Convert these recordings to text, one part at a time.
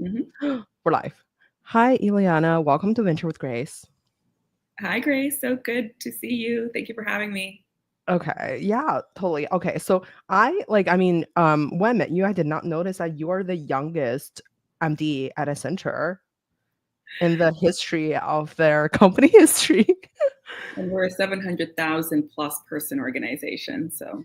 Mhm. We're live. Hi, Iliana. Welcome to Venture with Grace. Hi, Grace. So good to see you. Thank you for having me. Okay, yeah, totally. Okay, so when I met you, I did not notice that you are the youngest MD at Accenture in the history of their company history. And we're a 700,000 plus person organization. So,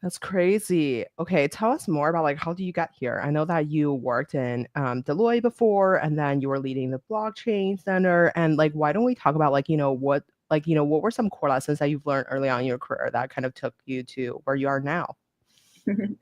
That's crazy. Okay, tell us more about like how do you get here? I know that you worked in Deloitte before, and then you were leading the blockchain center. And like, why don't we talk about what were some core lessons that you've learned early on in your career that kind of took you to where you are now?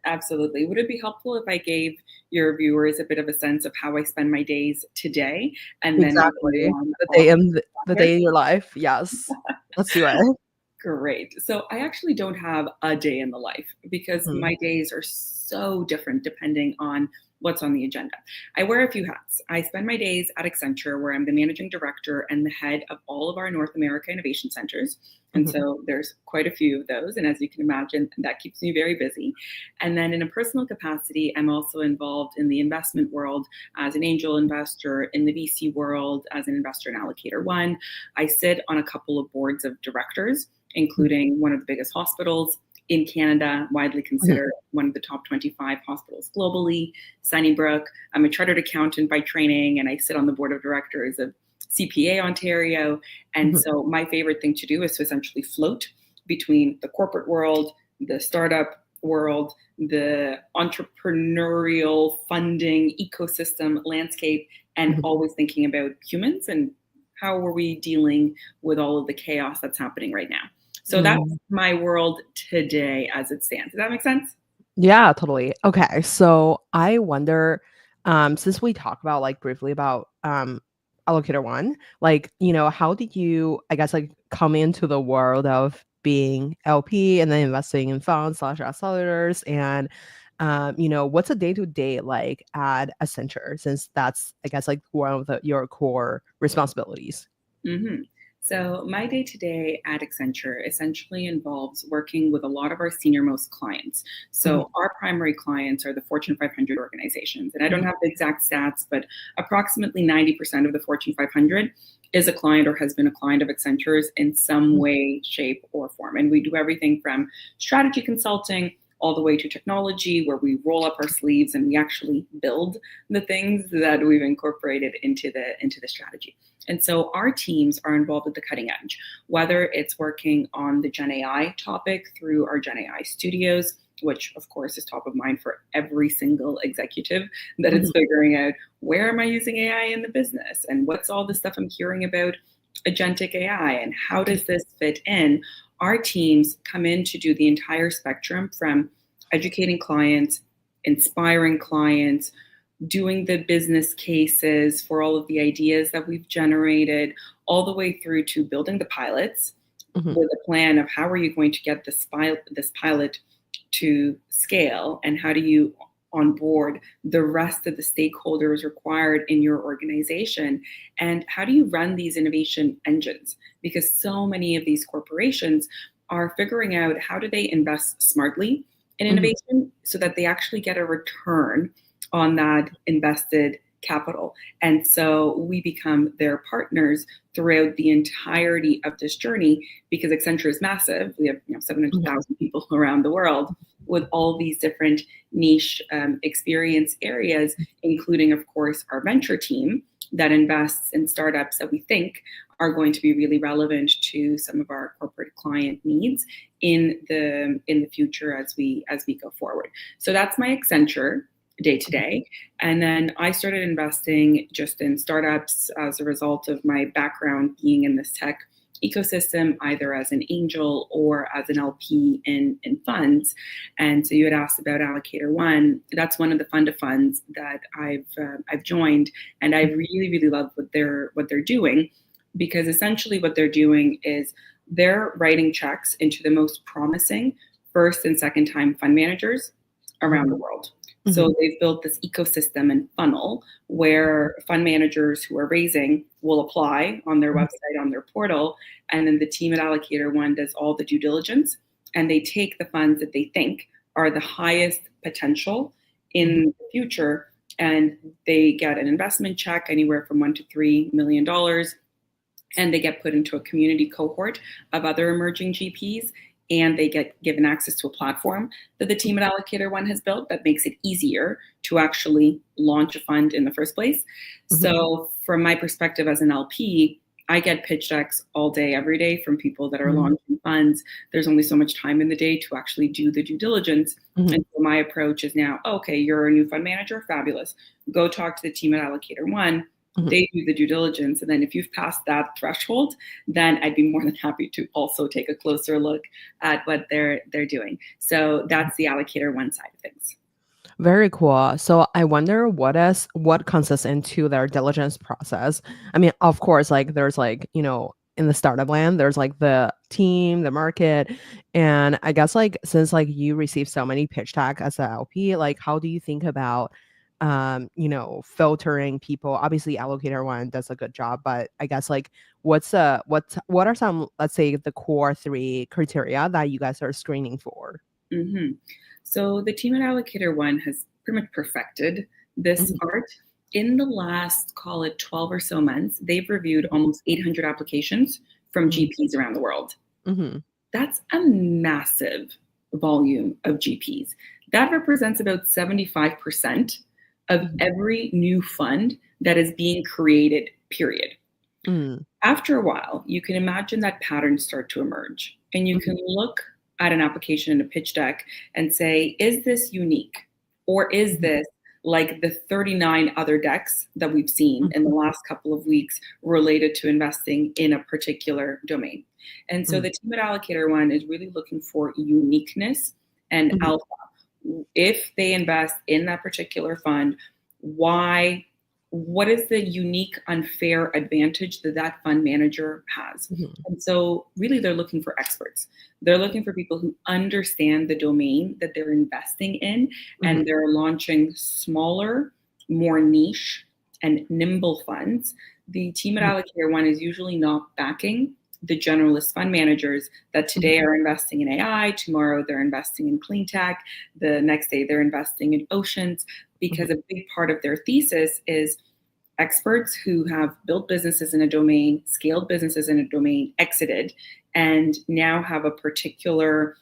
absolutely. Would it be helpful if I gave your viewers a bit of a sense of how I spend my days today? And then we can go Exactly. on The all day the in the together? day in your life. Yes. Let's do it. Great. So I actually don't have a day in the life because Mhm. my days are so different depending on what's on the agenda. I wear a few hats. I spend my days at Accenture, where I'm the managing director and the head of all of our North America innovation centers. And Mhm. so there's quite a few of those. And as you can imagine, that keeps me very busy. And then in a personal capacity, I'm also involved in the investment world as an angel investor, in the VC world as an investor in Allocator One. I sit on a couple of boards of directors, including one of the biggest hospitals in Canada, widely Mhm. considered one of the top 25 hospitals globally, Sunnybrook. I'm a chartered accountant by training, and I sit on the board of directors of CPA Ontario. And Mhm. so my favorite thing to do is to essentially float between the corporate world, the startup world, the entrepreneurial funding ecosystem landscape, and Mhm. always thinking about humans and how are we dealing with all of the chaos that's happening right now. So that's Mhm. my world today as it stands. Does that make sense? Yeah, totally. Okay, so I wonder, since we talked about like briefly about Allocator One, like, how did you, I guess, like come into the world of being LP and then investing in funds slash accelerators and what's a day to day like at Accenture since that's I guess like one of your core responsibilities. Mm-hmm. So, my day to day at Accenture essentially involves working with a lot of our senior most clients. Mhm. So, our primary clients are the Fortune 500 organizations. And I don't Mhm. have the exact stats, but approximately 90% of the Fortune 500 is a client or has been a client of Accenture's in some Mhm. way, shape, or form. And we do everything from strategy consulting all the way to technology, where we roll up our sleeves and we actually build the things that we've incorporated into the strategy. And so our teams are involved at the cutting edge, whether it's working on the Gen AI topic through our Gen AI studios, which of course is top of mind for every single executive that it's Mhm. figuring out where am I using AI in the business and what's all the stuff I'm hearing about agentic AI and how does this fit in? Our teams come in to do the entire spectrum from educating clients, inspiring clients, doing the business cases for all of the ideas that we've generated, all the way through to building the pilots Mhm. with a plan of how are you going to get this pilot to scale and how do you onboard the rest of the stakeholders required in your organization and how do you run these innovation engines because so many of these corporations are figuring out how do they invest smartly in Mhm. innovation so that they actually get a return on that invested capital. And so we become their partners throughout the entirety of this journey because Accenture is massive. We have 700,000 people around the world with all these different niche experience areas, including, of course, our venture team that invests in startups that we think are going to be really relevant to some of our corporate client needs in the future as we go forward. So that's my Accenture day to day. And then I started investing just in startups as a result of my background being in this tech ecosystem, either as an angel or as an LP in funds. And so you had asked about Allocator One. That's one of the fund of funds that I've joined, and I really really love what they're doing because essentially what they're doing is they're writing checks into the most promising first and second time fund managers around the world. Mhm. So they've built this ecosystem and funnel where fund managers who are raising will apply on their Mhm. website, on their portal, and then the team at Allocator One does all the due diligence and they take the funds that they think are the highest potential Mhm. in the future and they get an investment check anywhere from $1 to $3 million, and they get put into a community cohort of other emerging GPs, and they get given access to a platform that the team at Allocator One has built that makes it easier to actually launch a fund in the first place. Mm-hmm. So from my perspective as an LP, I get pitch decks all day, every day from people that are launching funds. There's only so much time in the day to actually do the due diligence. And so my approach is now, okay, you're a new fund manager, fabulous. Go talk to the team at Allocator One. They do the due diligence. And then if you've passed that threshold, then I'd be more than happy to also take a closer look at what they're doing. So that's the Allocator One side of things. Very cool. So I wonder what consists into their diligence process. I mean, of course, like there's like, in the startup land, there's like the team, the market. And I guess like, since like you receive so many pitch decks as an LP, like how do you think about filtering people? Obviously Allocator One does a good job, but I guess like what are some, let's say, the core 3 criteria that you guys are screening for? Mm-hmm. So the team at Allocator One has pretty much perfected this art. In the last, call it 12 or so months, they've reviewed almost 800 applications from GPs around the world. That's a massive volume of GPs. That represents about 75% of every new fund that is being created, period. After a while, you can imagine that patterns start to emerge, and you can look at an application in a pitch deck and say, is this unique? Or is this like the 39 other decks that we've seen in the last couple of weeks related to investing in a particular domain? And so the team at Allocator One is really looking for uniqueness and alpha. If they invest in that particular fund, what is the unique unfair advantage that that fund manager has? And so really they're looking for experts. They're looking for people who understand the domain that they're investing in, and they're launching smaller, more niche and nimble funds. The team at Allocator One is usually not backing the generalist fund managers that today are investing in AI, tomorrow they're investing in clean tech, the next day they're investing in oceans, because a big part of their thesis is experts who have built businesses in a domain, scaled businesses in a domain, exited, and now have a particular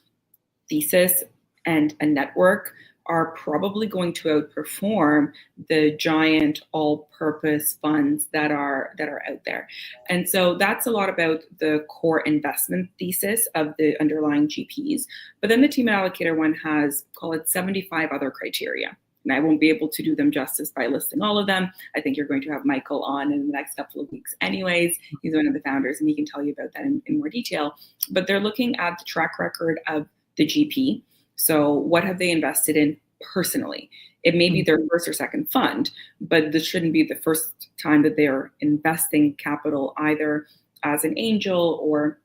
thesis and a network are probably going to outperform the giant all-purpose funds that are out there. And so that's a lot about the core investment thesis of the underlying GPs. But then the team at Allocator One has, call it 75 other criteria. And I won't be able to do them justice by listing all of them. I think you're going to have Michael on in the next couple of weeks anyways. He's one of the founders, and he can tell you about that in more detail. But they're looking at the track record of the GP. So what have they invested in personally? It may be their first or second fund, but this shouldn't be the first time that they're investing capital either as an angel or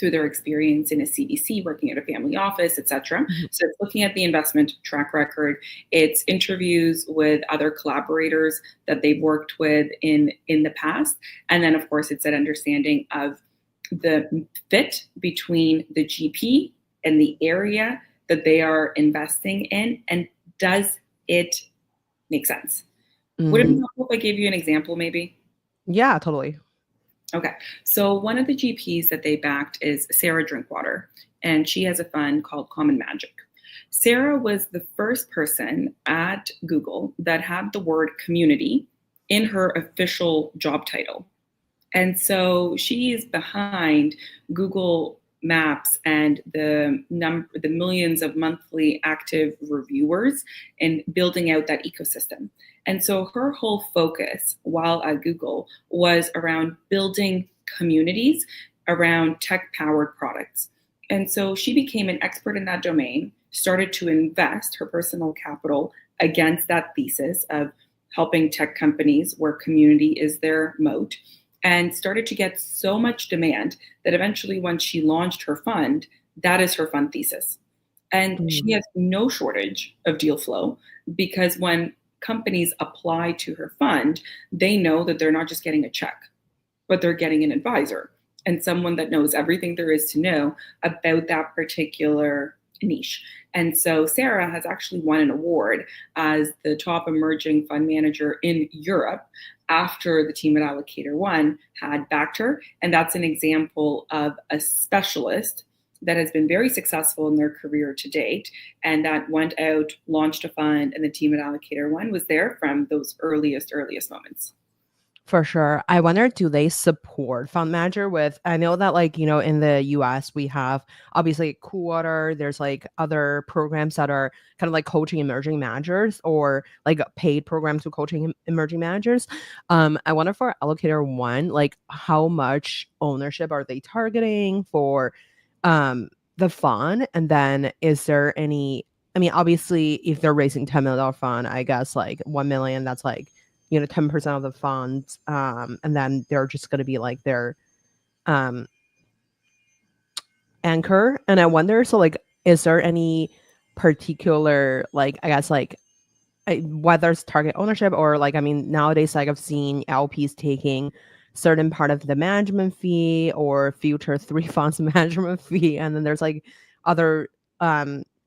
through their experience in a CVC, working at a family office, etc. So it's looking at the investment track record. It's interviews with other collaborators that they've worked with in the past. And then, of course, it's that understanding of the fit between the GP and the area that they are investing in, and does it make sense? Would it be helpful if I gave you an example, maybe? Yeah, totally. Okay, so one of the GPs that they backed is Sarah Drinkwater, and she has a fund called Common Magic. Sarah was the first person at Google that had the word community in her official job title. And so she is behind Google Maps and the millions of monthly active reviewers and building out that ecosystem. And so her whole focus while at Google was around building communities around tech-powered products. And so she became an expert in that domain, started to invest her personal capital against that thesis of helping tech companies where community is their moat, and started to get so much demand that eventually when she launched her fund, that is her fund thesis. And she has no shortage of deal flow, because when companies apply to her fund, they know that they're not just getting a check, but they're getting an advisor and someone that knows everything there is to know about that particular niche. And so Sarah has actually won an award as the top emerging fund manager in Europe after the team at Allocator One had backed her. And that's an example of a specialist that has been very successful in their career to date and that went out, launched a fund, and the team at Allocator One was there from those earliest moments. For sure. I wonder, do they support fund manager with, I know that like, in the US we have obviously Cool Water, there's like other programs that are kind of like coaching emerging managers or like paid programs to coaching emerging managers. I wonder for Allocator One, like how much ownership are they targeting for the fund? And then is there any, I mean, obviously if they're raising $10 million fund, I guess like 1 million, that's like 10% of the funds, and then they're just going to be like their um anchor. And I wonder, so like is there any particular, like I guess like whether it's target ownership or like, I mean, nowadays like I've seen LPs taking certain part of the management fee or future three funds management fee, and then there's like other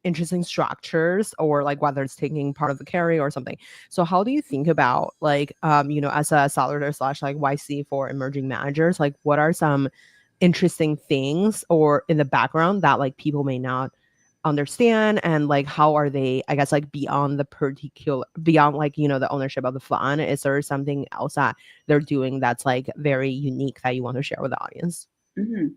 interesting structures, or like whether it's taking part of the carry or something. So how do you think about like as a accelerator slash like YC for emerging managers, like what are some interesting things or in the background that like people may not understand, and like how are they, I guess like beyond the particular, beyond like the ownership of the fund, is there something else that they're doing that's like very unique that you want to share with the audience? Mm-hmm.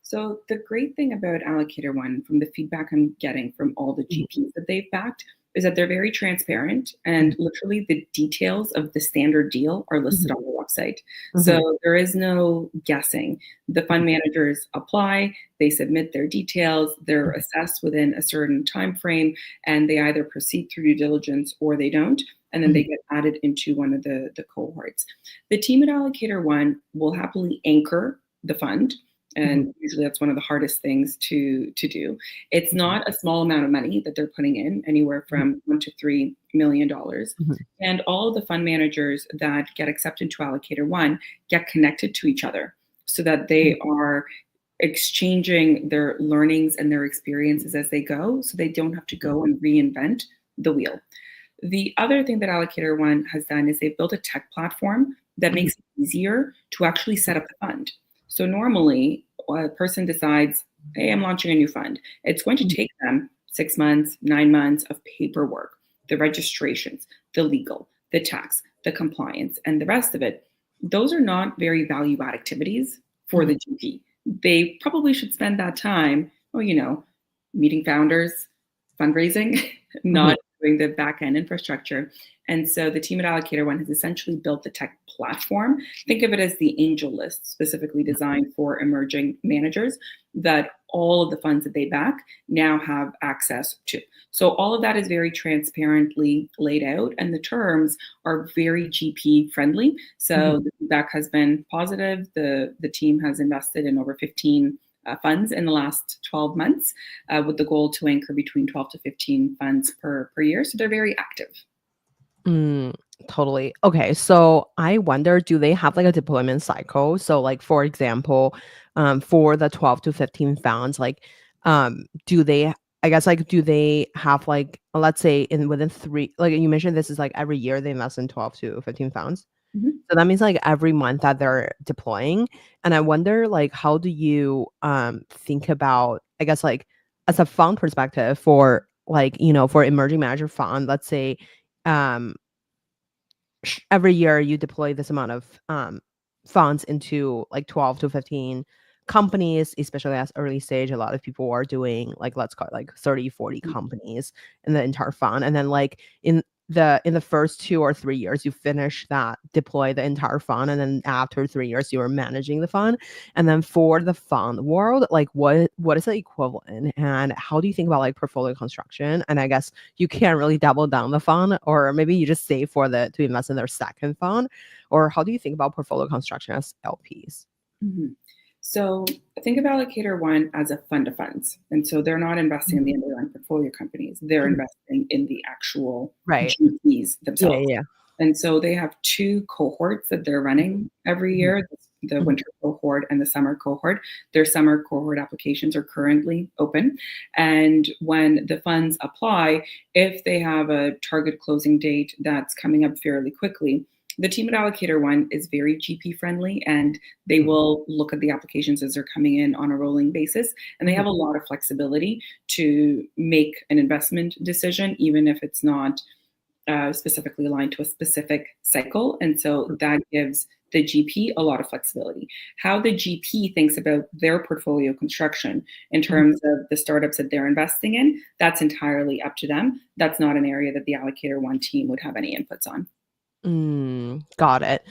So the great thing about Allocator One, from the feedback I'm getting from all the Mhm, GPs that they've backed, is that they're very transparent mhm, and literally the details of the standard deal are listed mhm, on the website. mhm, So there is no guessing. The fund managers apply, they submit their details, they're assessed within a certain time frame, and they either proceed through due diligence or they don't. And then mhm, they get added into one of the cohorts. The team at Allocator One will happily anchor the fund, mhm, and usually that's one of the hardest things to do. It's not a small amount of money that they're putting in, anywhere mhm, from $1 to $3 million. mhm, And all of the fund managers that get accepted to Allocator One get connected to each other so that mhm, they are exchanging their learnings and their experiences as they go, so they don't have to go and reinvent the wheel. The other thing that Allocator One has done is they've built a tech platform that mhm, makes it easier to actually set up the fund. So normally, a person decides, hey, I'm launching a new fund. It's going to mhm, take them 6 months, 9 months of paperwork, the registrations, the legal, the tax, the compliance, and the rest of it. Those are not very value add activities for mhm, the GP. They probably should spend that time, meeting founders, fundraising, mhm, not doing the back end infrastructure. And so the team at Allocator One has essentially built the tech platform. Think of it as the angel list, specifically designed for emerging managers that all of the funds that they back now have access to. So all of that is very transparently laid out, and the terms are very GP friendly. mhm. So the feedback has been positive. The team has invested in over 15 funds in the last 12 months, with the goal to anchor between 12 to 15 funds per year. So they're very active. Mm, totally. Okay, so I wonder, do they have like a deployment cycle? So like for example, for the 12 to 15 pounds, like do they, I guess like do they have like, let's say in within three, like you mentioned this is like every year they invest in 12 to 15 pounds. Mhm. So that means like every month that they're deploying. And I wonder like how do you think about, I guess like as a fund perspective for like, for emerging manager fund, let's say um every year you deploy this amount of funds into like 12 to 15 companies, especially as early stage. A lot of people are doing like, let's call it like 30, 40 companies in the entire fund. And then like in the first 2 or 3 years you finish that, deploy the entire fund, and then after 3 years you are managing the fund. And then for the fund world, like what is the equivalent, and how do you think about like portfolio construction? And I guess you can't really double down the fund, or maybe you just save for the to invest in their second fund, or how do you think about portfolio construction as LPs? Mhm. So think of Allocator One as a fund of funds. And so they're not investing Mhm, in the underlying portfolio companies, they're mhm. investing in the actual Right. GPs Yeah, themselves. yeah, And so they have two cohorts that they're yeah. running every Mhm, year. the winter cohort and the summer cohort. Their summer cohort applications are currently open. And when the funds apply, if they have a target closing date that's coming up fairly quickly, the team at Allocator One is very GP friendly, and they will look at the applications as they're coming in on a rolling basis. And they have a lot of flexibility to make an investment decision, even if it's not specifically aligned to a specific cycle. And so that gives the GP a lot of flexibility. How the GP thinks about their portfolio construction in terms of the startups that they're investing in, that's entirely up to them. That's not an area that the Allocator One team would have any inputs on. Got it.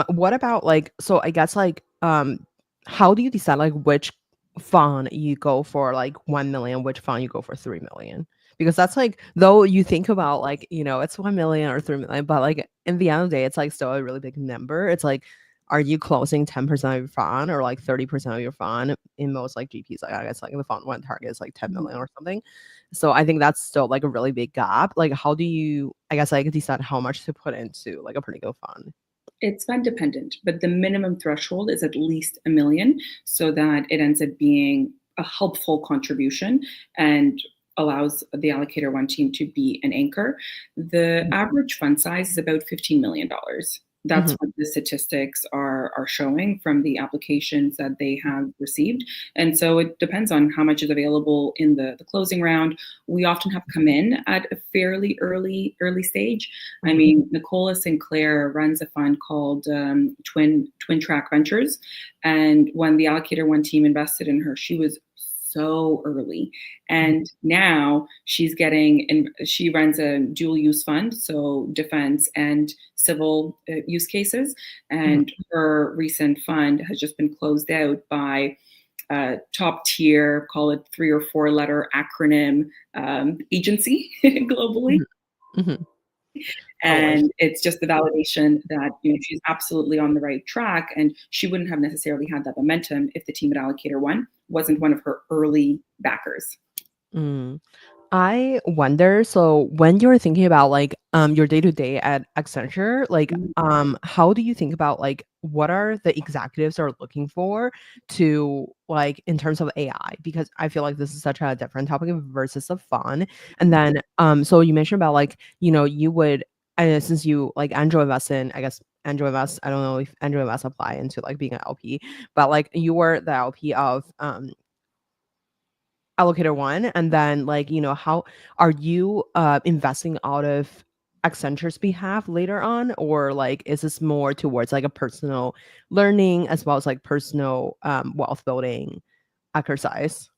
What about like, so I guess like, how do you decide like which fund you go for like 1 million, which fund you go for 3 million? Because that's like, though you think about like, it's 1 million or 3 million, but like in the end of the day, it's like still a really big number. It's like, are you closing 10% of your fund or like 30% of your fund? In most like GPs, like I guess like the fund one target is like 10 million or something. So I think that's still like a really big gap. Like how do you, I guess like decide how much to put into like a particular fund? It's fund dependent, but the minimum threshold is at least 1 million so that it ends up being a helpful contribution and allows the Allocator One team to be an anchor. The average fund size is about $15 million. That's what the statistics are showing from the applications that they have received. And so it depends on how much is available in the closing round. We often have come in at a fairly early stage. I mean, Nicola Sinclair runs a fund called Twin Track Ventures. And when the Allocator One team invested in her, she was so early. And now she runs a dual use fund, so defense and civil use cases. And her recent fund has just been closed out by top tier, call it 3 or 4 letter acronym agency globally. And it's just the validation that she's absolutely on the right track, and she wouldn't have necessarily had that momentum if the team at Allocator One wasn't one of her early backers. I wonder, so when you're thinking about like your day-to-day at Accenture, like how do you think about like what are the executives are looking for to like in terms of AI? Because I feel like this is such a different topic versus a fun. And then so you mentioned about like, you would since you like Angel Invest in, I guess Angel Invest, I don't know if Angel Invest apply into like being an LP, but like you were the LP of Allocator One, and then like how are you investing out of Accenture's behalf later on, or like is this more towards like a personal learning as well as like personal wealth building exercise?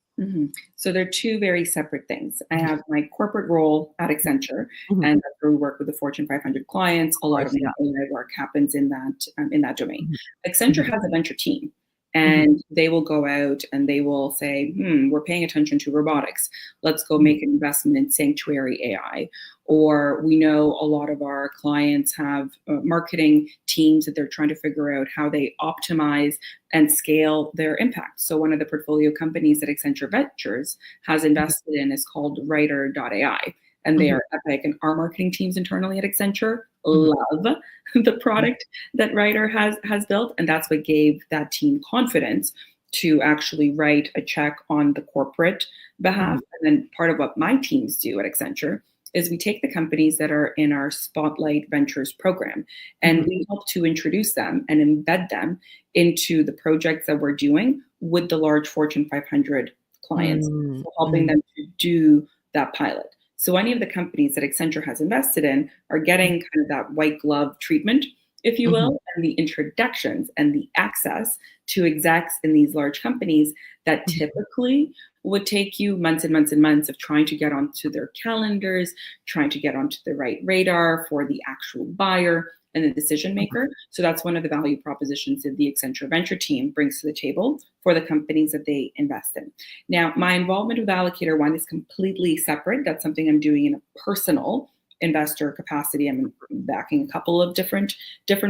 So they're two very separate things. I have my corporate role at Accenture, and that's where we work with the Fortune 500 clients. A lot of my work happens in that domain. Accenture has a venture team, and they will go out and they will say, we're paying attention to robotics. Let's go make an investment in Sanctuary AI. Or we know a lot of our clients have marketing teams that they're trying to figure out how they optimize and scale their impact. So one of the portfolio companies that Accenture Ventures has invested in is called Writer.ai. And they are epic. And our marketing teams internally at Accenture love the product that Writer has built. And that's what gave that team confidence to actually write a check on the corporate behalf. And then part of what my teams do at Accenture is we take the companies that are in our Spotlight Ventures program and we help to introduce them and embed them into the projects that we're doing with the large Fortune 500 clients, so helping them to do that pilot. So any of the companies that Accenture has invested in are getting kind of that white glove treatment, if you will, and the introductions and the access to execs in these large companies that typically would take you months and months and months of trying to get onto their calendars, trying to get onto the right radar for the actual buyer and the decision maker. So that's one of the value propositions that the Accenture Venture team brings to the table for the companies that they invest in. Now, my involvement with Allocator One is completely separate. That's something I'm doing in a personal investor capacity. I'm backing a couple of different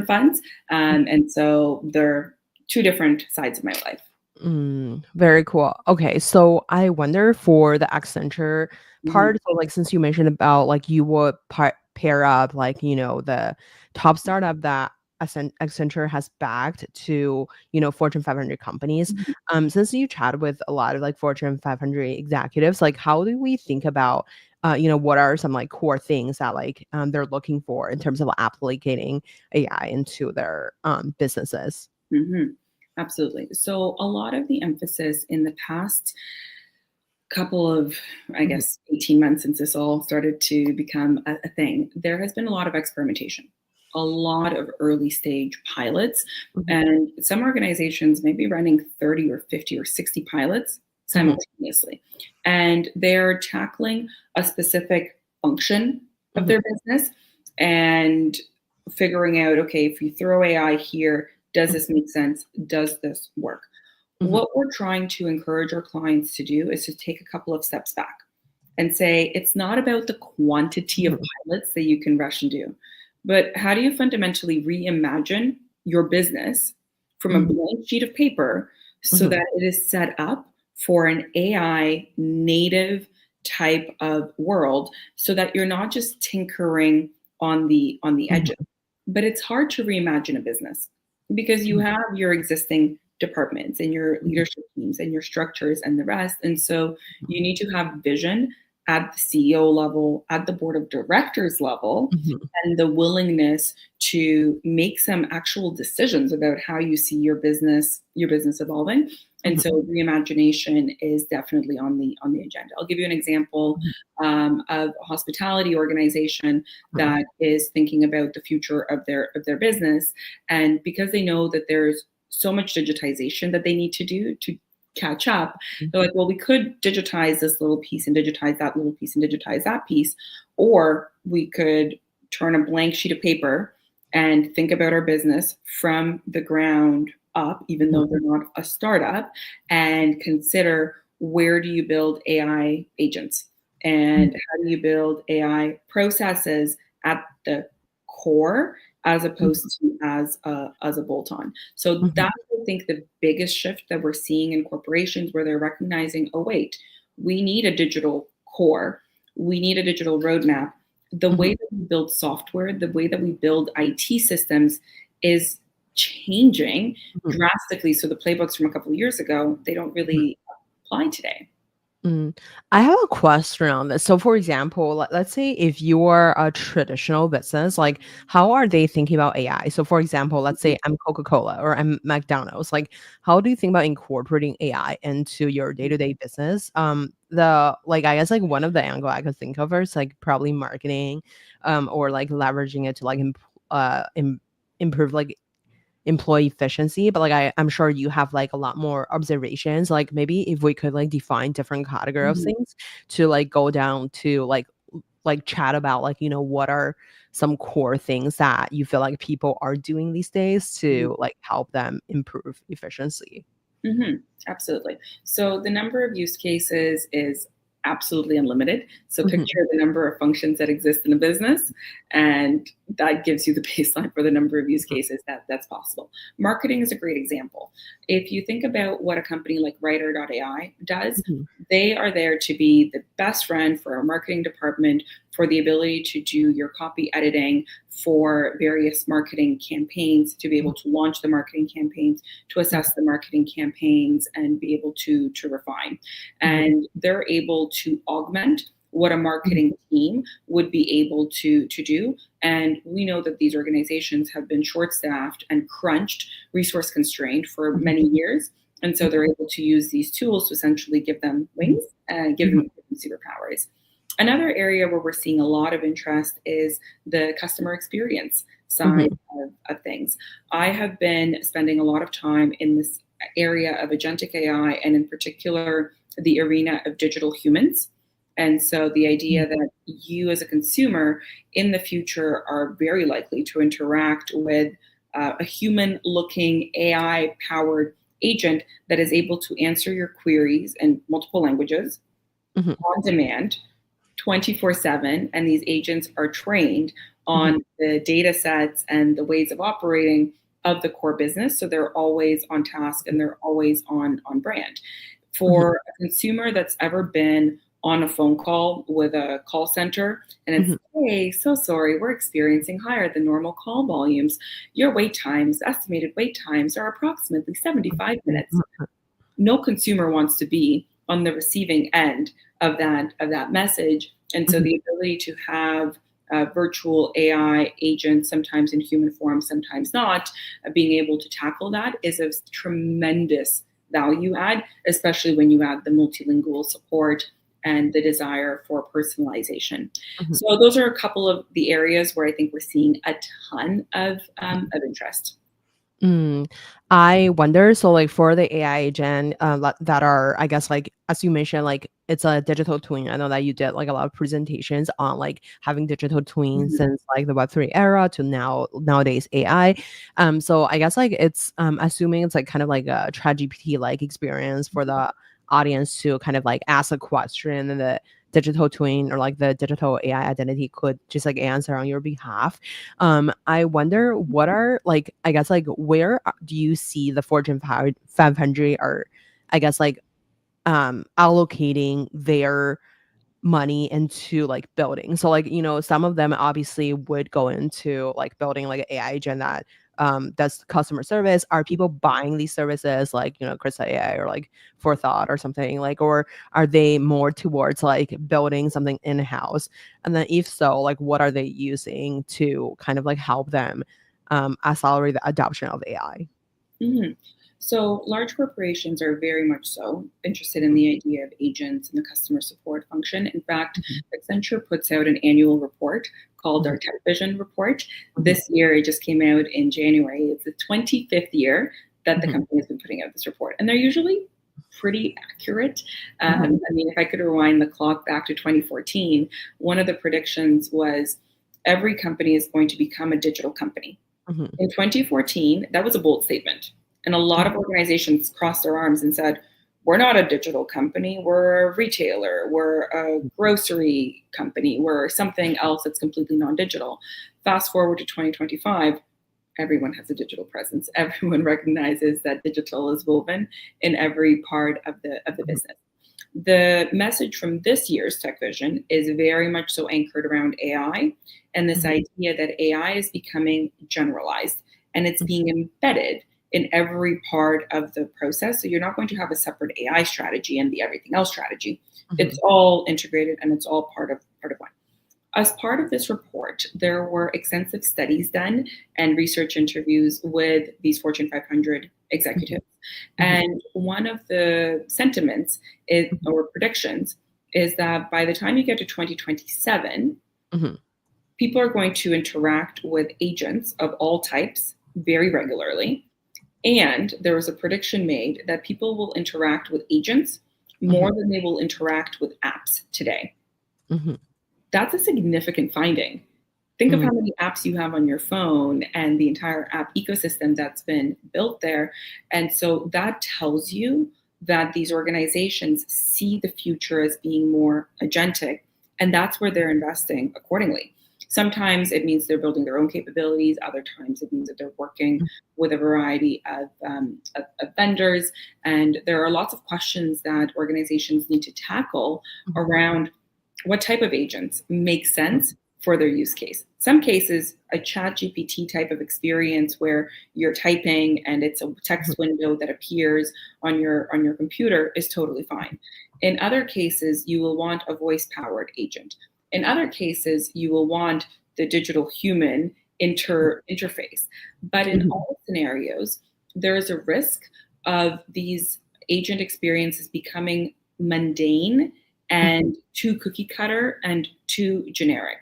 funds. And so they're two different sides of my life. Very cool. Okay, so I wonder for the Accenture part, so like since you mentioned about like you would pair up like the top startup that Accenture has backed to, Fortune 500 companies. Mhm. Since you chatted with a lot of like Fortune 500 executives, like how do we think about, what are some like core things that like they're looking for in terms of applicating AI into their businesses? Mhm. Absolutely. So a lot of the emphasis in the past couple of, I Mhm, guess, 18 months since this all started to become a thing, there has been a lot of experimentation, a lot of early stage pilots, mhm, and some organizations may be running 30 or 50 or 60 pilots mhm, simultaneously. And they're tackling a specific function of mhm, their business and figuring out, okay, if you throw AI here, does this make sense? Does this work? mhm, What we're trying to encourage our clients to do is to take a couple of steps back and say it's not about the quantity of mhm, pilots that you can rush and do, but how do you fundamentally reimagine your business from a mhm, blank sheet of paper so mhm, that it is set up for an AI native type of world so that you're not just tinkering on the mhm, edges. But it's hard to reimagine a business because you mhm, have your existing departments and your mhm, leadership teams and your structures and the rest. And so you need to have vision at the CEO level, at the board of directors level, mhm, and the willingness to make some actual decisions about how you see your business evolving. And mhm, so reimagination is definitely on the agenda. I'll give you an example mhm, of a hospitality organization mhm, that is thinking about the future of their business, and because they know that there's so much digitization that they need to do to catch up, mhm, they're like, well, we could digitize this little piece and digitize that little piece and digitize that piece, or we could turn a blank sheet of paper and think about our business from the ground up, even mhm, though they're not a startup, and consider where do you build AI agents and how do you build AI processes at the core as opposed to as a bolt-on. So mhm, that's, I think, the biggest shift that we're seeing in corporations where they're recognizing, oh wait, we need a digital core, we need a digital roadmap. The way mhm, that we build software, the way that we build IT systems is changing mhm, drastically. So the playbooks from a couple of years ago, they don't mhm. really apply today. Mm. I have a question on this. So, for example, let's say if you're a traditional business, like how are they thinking about AI? So, for example, let's say I'm Coca-Cola or I'm McDonald's. Like, how do you think about incorporating AI into your day-to-day business? The like I guess like one of the angle I could think of is like probably marketing, or like leveraging it to like improve like employee efficiency, but like I'm sure you have like a lot more observations. Like maybe if we could like define different category of Mhm, things to like go down to like chat about like what are some core things that you feel like people are doing these days mhm. to like help them improve efficiency. Absolutely. So the number of use cases is absolutely unlimited. So Mhm, picture the number of functions that exist in a business, and that gives you the baseline for the number of use cases that's possible. Marketing is a great example. If you think about what a company like Writer.ai does, mhm, they are there to be the best friend for our marketing department for the ability to do your copy editing for various marketing campaigns, to be mhm, able to launch the marketing campaigns, to mhm, assess the marketing campaigns and be able to refine. mhm, And they're able to augment what a mhm, marketing team would be able to do. And we know that these organizations have been short staffed and crunched, resource constrained for mhm, many years. And so mhm, they're able to use these tools to essentially give them mhm, wings and give mhm, them superpowers. Another area where we're seeing a lot of interest is the customer experience mhm, side of things. I have been spending a lot of time in this area of agentic AI and, in particular, the arena of digital humans. And so the mhm, idea that you, as a consumer, in the future are very likely to interact with a human looking AI powered agent that is able to answer your queries in multiple languages mhm, on demand 24/7, and these agents are trained mhm, on the data sets and the ways of operating of the core business, so they're always on task and they're always on brand. mhm, For a consumer that's ever been on a phone call with a call center, and it's, hey, so sorry, we're experiencing higher than normal call volumes. Your estimated wait times are approximately 75 minutes. No consumer wants to be on the receiving end of that message. And so the ability to have virtual AI agents, sometimes in human form, sometimes not, being able to tackle that is a tremendous value add, especially when you add the multilingual support and the desire for personalization. So those are a couple of the areas where I think we're seeing a ton of interest. I wonder, so like for the AI agent that are, I guess, like as you mentioned, like it's a digital twin. I know that you did like a lot of presentations on like having digital twins since like the Web3 era to nowadays AI. So I guess like it's assuming it's like kind of like a ChatGPT like experience for the audience to kind of like ask a question, and the digital twin or like the digital AI identity could just like answer on your behalf. I wonder what are like, I guess like where do you see the Fortune 500 or I guess like allocating their money into like building. So like, some of them obviously would go into like building like an AI agent that does customer service. Are people buying these services like, Krista AI or like Forethought or something like, or are they more towards like building something in-house? And then if so, like what are they using to kind of like help them accelerate the adoption of AI? So large corporations are very much so interested in the idea of agents and the customer support function. In fact, Accenture puts out an annual report called our Tech Vision report. This year, it just came out in January. It's the 25th year that the company has been putting out this report, and they're usually pretty accurate. I mean, if I could rewind the clock back to 2014, one of the predictions was every company is going to become a digital company. In 2014, that was a bold statement. And a lot of organizations crossed their arms and said, we're not a digital company, we're a retailer, we're a grocery company, we're something else that's completely non-digital. Fast forward to 2025, everyone has a digital presence. Everyone recognizes that digital is woven in every part of the business. The message from this year's Tech Vision is very much so anchored around AI and this idea that AI is becoming generalized and it's being embedded in every part of the process. So you're not going to have a separate AI strategy and the everything else strategy. It's all integrated and it's all part of one. As part of this report, there were extensive studies done and research interviews with these Fortune 500 executives. And one of the sentiments or predictions is that by the time you get to 2027, people are going to interact with agents of all types very regularly. And there was a prediction made that people will interact with agents more than they will interact with apps today. That's a significant finding. Think of how many apps you have on your phone and the entire app ecosystem that's been built there. And so that tells you that these organizations see the future as being more agentic, and that's where they're investing accordingly. Sometimes it means they're building their own capabilities. Other times it means that they're working with a variety of vendors. And there are lots of questions that organizations need to tackle around what type of agents make sense for their use case. Some cases, a ChatGPT type of experience where you're typing and it's a text window that appears on your computer is totally fine. In other cases, you will want a voice-powered agent. In other cases, you will want the digital human interface. But in all scenarios, there is a risk of these agent experiences becoming mundane and too cookie cutter and too generic.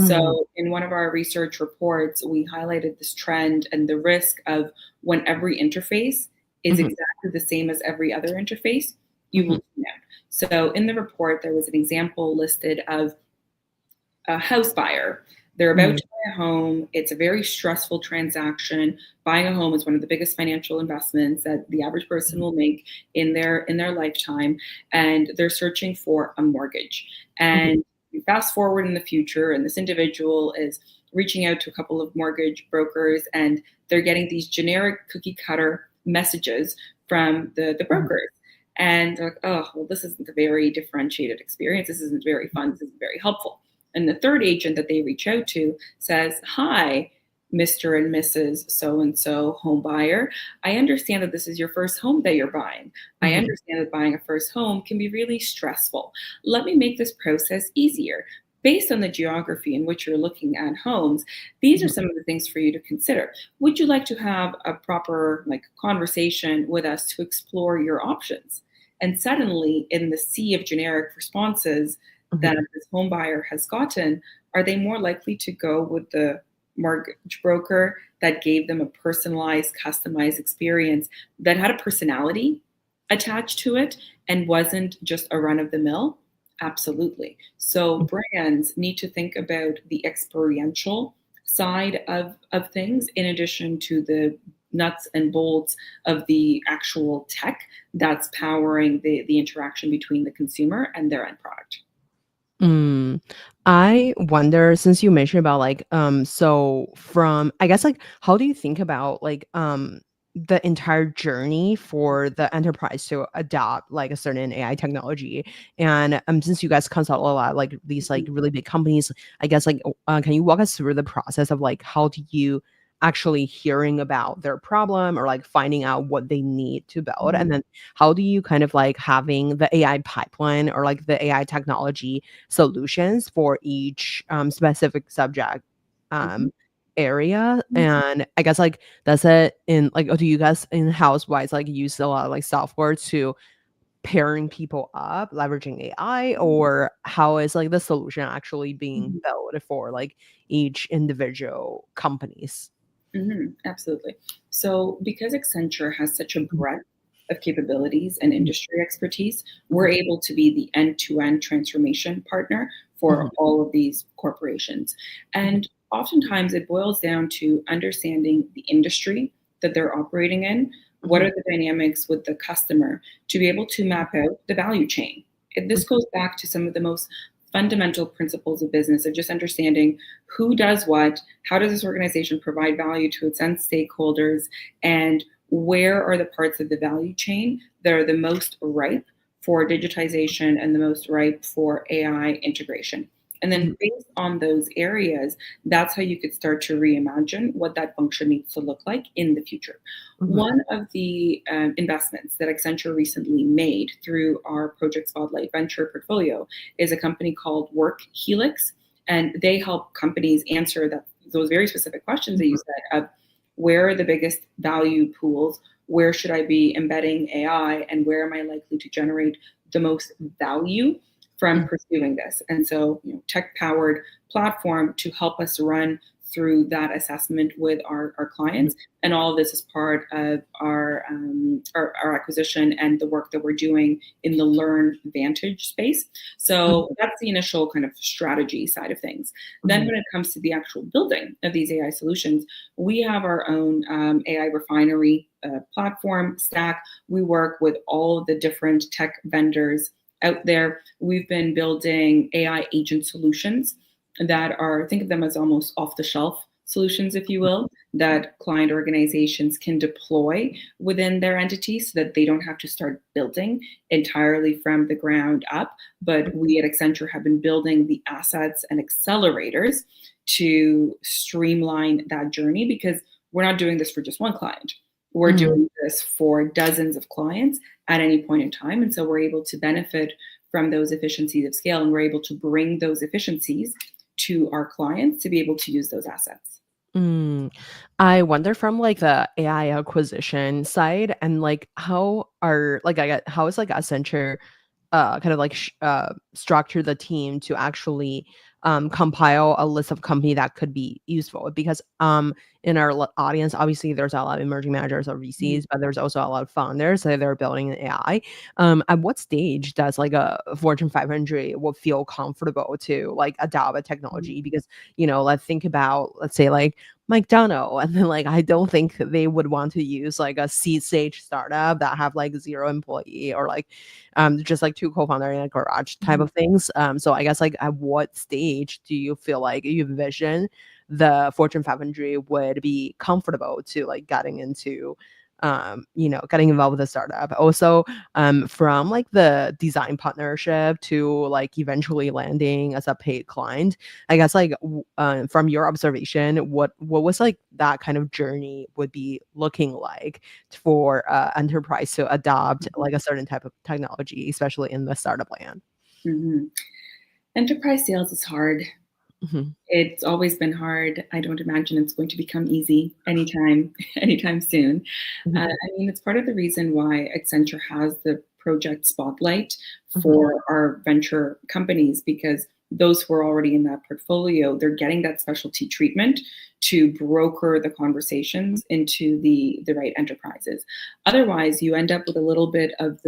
So in one of our research reports, we highlighted this trend and the risk of when every interface is exactly the same as every other interface, you will tune out. So in the report, there was an example listed of a house buyer. They're about to buy a home. It's a very stressful transaction. Buying a home is one of the biggest financial investments that the average person will make in their lifetime. And they're searching for a mortgage. And you fast forward in the future, and this individual is reaching out to a couple of mortgage brokers, and they're getting these generic cookie cutter messages from the brokers. And they're like, oh, well, this isn't a very differentiated experience. This isn't very fun. This isn't very helpful. And the third agent that they reach out to says, hi, Mr. and Mrs. So and so home buyer. I understand that this is your first home that you're buying. I Mhm, understand that buying a first home can be really stressful. Let me make this process easier. Based on the geography in which you're looking at homes, these are mhm, some of the things for you to consider. Would you like to have a proper conversation with us to explore your options? And suddenly, in the sea of generic responses that mhm, this home buyer has gotten, are they more likely to go with the mortgage broker that gave them a personalized, customized experience that had a personality attached to it and wasn't just a run of the mill? Absolutely. So brands need to think about the experiential side of things in addition to the nuts and bolts of the actual tech that's powering the interaction between the consumer and their end product. mm. I wonder, since you mentioned about so from I guess how do you think about the entire journey for the enterprise to adopt like a certain AI technology? And since you guys consult a lot like these like really big companies, I guess can you walk us through the process of like how do you actually hearing about their problem or like finding out what they need to build, and Mhm, then how do you kind of like having the AI pipeline or like the AI technology solutions for each specific subject mhm, um area? mhm, And I guess like does it in like do you guys in house wise like use a lot of like software to pairing people up leveraging AI, or how is like the solution actually being mhm. built for like each individual companies? Absolutely. So, because Accenture has such a Mhm, breadth of capabilities and mhm, industry expertise, we're mhm, able to be the end to end transformation partner for mhm, all of these corporations. mhm, And oftentimes it boils down to understanding the industry that they're operating in. What are mhm, the dynamics with the customer to be able to map out the value chain? This mhm, goes back to some of the most fundamental principles of business of just understanding who does what, how does this organization provide value to its end stakeholders, and where are the parts of the value chain that are the most ripe for digitization and the most ripe for AI integration. And mhm, then based on those areas, that's how you could start to reimagine what that function needs to look like in the future. mhm, One of the investments that Accenture recently made through our Project Spotlight venture portfolio is a company called Work Helix, and they help companies answer those very specific questions that you mhm, said of where are the biggest value pools, where should I be embedding AI, and where am I likely to generate the most value from mhm, pursuing this. And so, tech powered platform to help us run through that assessment with our mhm, clients. And all of this is part of our acquisition and the work that we're doing in the Learn Vantage space. So mhm, that's the initial kind of strategy side of things. Then, mhm, when it comes to the actual building of these AI solutions, we have our own AI refinery platform stack. We work with all of the different tech vendors out there. We've been building AI agent solutions that are, think of them as almost off the shelf solutions, if you will, that client organizations can deploy within their entity so that they don't have to start building entirely from the ground up. But we at Accenture have been building the assets and accelerators to streamline that journey because we're not doing this for just one client. We're mhm. doing this for dozens of clients at any point in time. And so we're able to benefit from those efficiencies of scale, and we're able to bring those efficiencies to our clients to be able to use those assets. Mm. I wonder from like the AI acquisition side and like how are like I get how is like Accenture kind of like structure the team to actually compile a list of company that could be useful, because in our audience obviously there's a lot of emerging managers or Mhm, VCs, but there's also a lot of founders that they're building an AI. At what stage does like a Fortune 500 will feel comfortable to like adopt a mhm, technology? Because let's think about, let's say like McDonald, and then like I don't think they would want to use like a seed stage startup that have like zero employee, or like just like two co-founder in a garage type mhm. of things. So I guess like at what stage do you feel like you envision the Fortune 500 would be comfortable to like getting into getting involved with a startup. Also, from like the design partnership to like eventually landing as a paid client, I guess like from your observation, what was like that kind of journey would be looking like for enterprise to adopt like a certain type of technology, especially in the startup land? Mm-hmm. Enterprise sales is hard. Mhm, It's always been hard. I don't imagine it's going to become easy anytime soon. mhm, I mean, it's part of the reason why Accenture has the project spotlight mhm, for our venture companies, because those who are already in that portfolio, they're getting that specialty treatment to broker the conversations into the right enterprises. Otherwise, you end up with a little bit of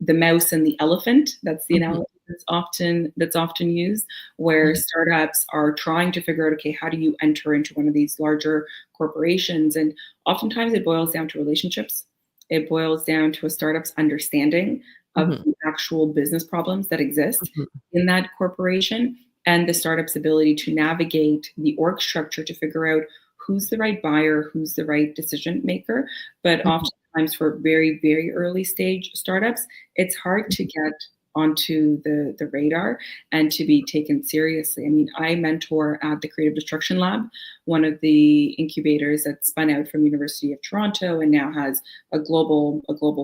the mouse and the elephant. That's the mhm, analogy that's often used, where mhm, startups are trying to figure out, okay, how do you enter into one of these larger corporations? And oftentimes it boils down to relationships. It boils down to a startup's understanding of mhm, the actual business problems that exist mhm, in that corporation, and the startup's ability to navigate the org structure to figure out who's the right buyer, who's the right decision maker. But mhm, oftentimes for very, very early stage startups, it's hard to get onto the radar and to be taken seriously. I mean, I mentor at the Creative Destruction Lab, one of the incubators that spun out from University of Toronto and now has a global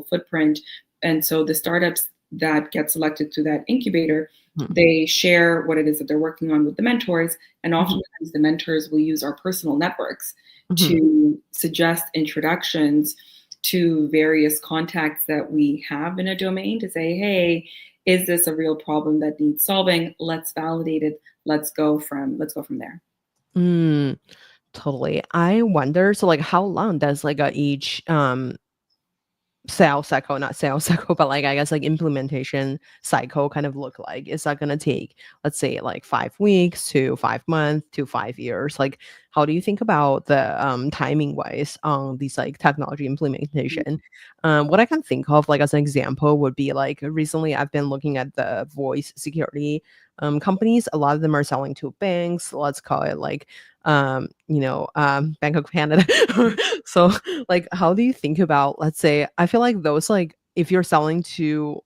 footprint. And so the startups that get selected through that incubator, mhm, they share what it is that they're working on with the mentors, and mhm, oftentimes the mentors will use our personal networks mhm. to suggest introductions to various contacts that we have in a domain to say, hey, is this a real problem that needs solving? Let's validate it. Let's go from there. Mm, totally. I wonder, so like how long does like each sales cycle, not sales cycle, but like I guess like implementation cycle kind of look like? Is that gonna take, let's say, like 5 weeks to 5 months to 5 years? Like, how do you think about the timing wise on these like technology implementation? What I can think of like as an example would be like recently I've been looking at the voice security companies. A lot of them are selling to banks. Let's call it like Bank of Canada. So like how do you think about, let's say, I feel like those like if you're selling to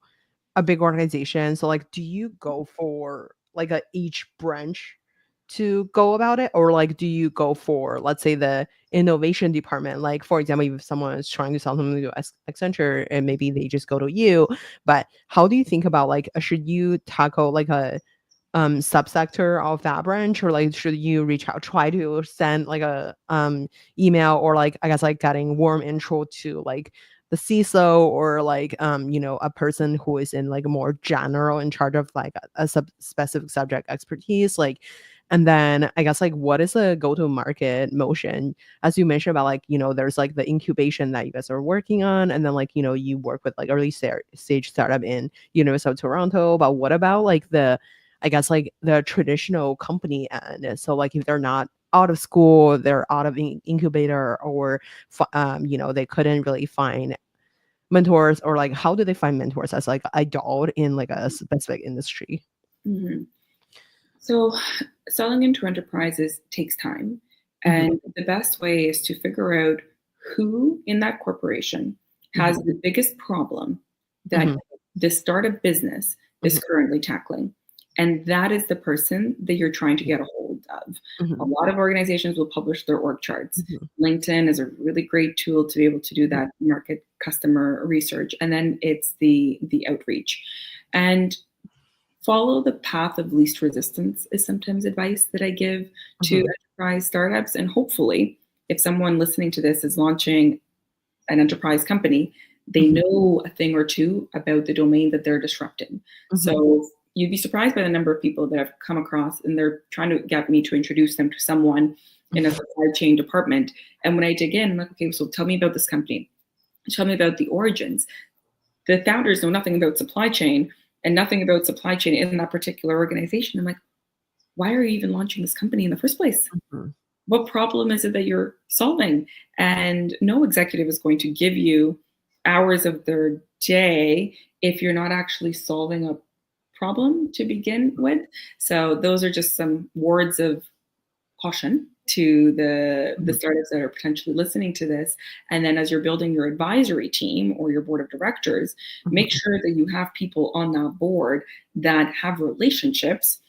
a big organization, so like do you go for like a each branch to go about it, or like do you go for, let's say, the innovation department? Like for example, if someone is trying to sell something to Accenture and maybe they just go to you, but how do you think about like should you tackle like a subsector of that branch, or like should you reach out, try to send like a email, or like I guess like getting warm intro to like the CISO, or like a person who is in like a more general in charge of like a specific subject expertise, like, and then I guess like what is the go to market motion, as you mentioned about like there's like the incubation that you guys are working on, and then like you work with like early stage startup in University of Toronto, but what about like the, I guess like the traditional company end? So like if they're not out of school, they're out of incubator, or they couldn't really find mentors, or like how do they find mentors as like adult in like a specific industry? Mhm. So, selling into enterprises takes time. Mhm, And the best way is to figure out who in that corporation has mhm, the biggest problem that mhm, the startup business is mhm, currently tackling. And that is the person that you're trying to get a hold of. A mhm, lot of organizations will publish their org charts. mhm, LinkedIn is a really great tool to be able to do mhm, that market customer research. And then it's the outreach. And follow the path of least resistance is sometimes advice that I give to mhm, enterprise startups. And hopefully, if someone listening to this is launching an enterprise company, they mhm, know a thing or two about the domain that they're disrupting. mhm, So you'd be surprised by the number of people that I've come across, and they're trying to get me to introduce them to someone in a mhm, supply chain department. And when I dig in, I'm like, okay, so tell me about this company. Tell me about the origins. The founders know nothing about supply chain and nothing about supply chain in that particular organization. I'm like, why are you even launching this company in the first place? mhm, What problem is it that you're solving? And no executive is going to give you hours of their day if you're not actually solving a problem to begin with. So those are just some words of caution to the Mhm. startups that are potentially listening to this. And then as you're building your advisory team or your board of directors, make Mhm. sure that you have people on that board that have relationships